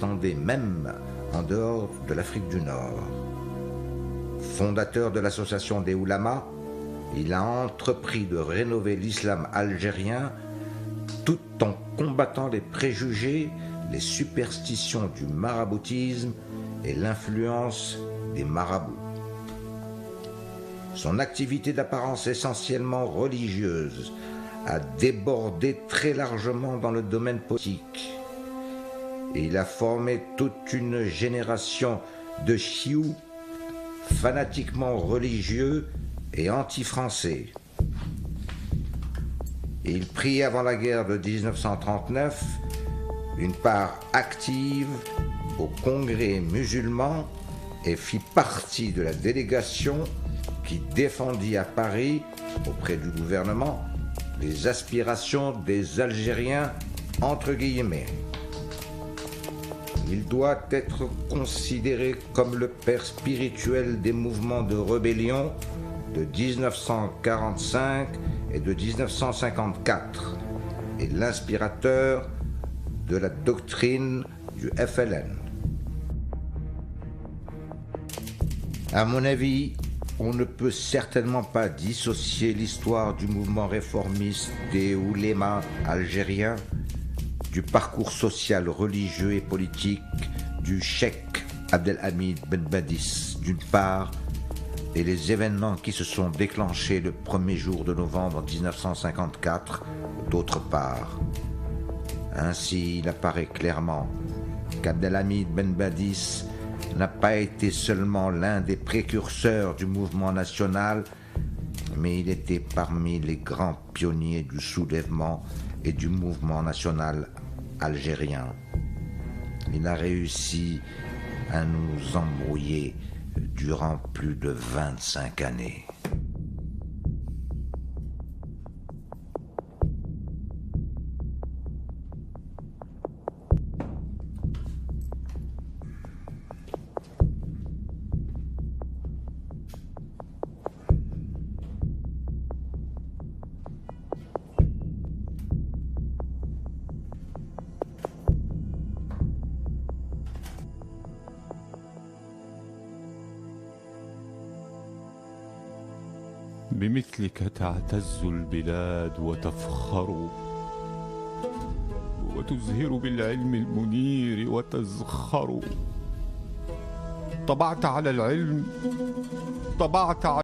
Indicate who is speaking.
Speaker 1: s'étendait même en dehors de l'Afrique du Nord. Fondateur de l'association des Oulamas, il a entrepris de rénover l'islam algérien tout en combattant les préjugés, les superstitions du maraboutisme et l'influence des marabouts. Son activité d'apparence essentiellement religieuse a débordé très largement dans le domaine politique. Et il a formé toute une génération de chioux fanatiquement religieux et anti-français. Il prit avant la guerre de 1939 une part active au Congrès musulman et fit partie de la délégation qui défendit à Paris, auprès du gouvernement, les aspirations des Algériens entre guillemets. Il doit être considéré comme le père spirituel des mouvements de rébellion de 1945 et de 1954 et l'inspirateur de la doctrine du FLN. À mon avis, on ne peut certainement pas dissocier l'histoire du mouvement réformiste des oulémas algériens du parcours social, religieux et politique du cheikh Abdelhamid Ben Badis d'une part et les événements qui se sont déclenchés le 1er jour de novembre 1954 d'autre part. Ainsi, il apparaît clairement qu'Abdelhamid Ben Badis n'a pas été seulement l'un des précurseurs du mouvement national, mais il était parmi les grands pionniers du soulèvement et du mouvement national algérien. Il a réussi à nous embrouiller durant plus de 25 années.
Speaker 2: بمثلك تعتز البلاد وتفخر وتزهر بالعلم المنير وتزخر. طبعت على العلم، طبعت على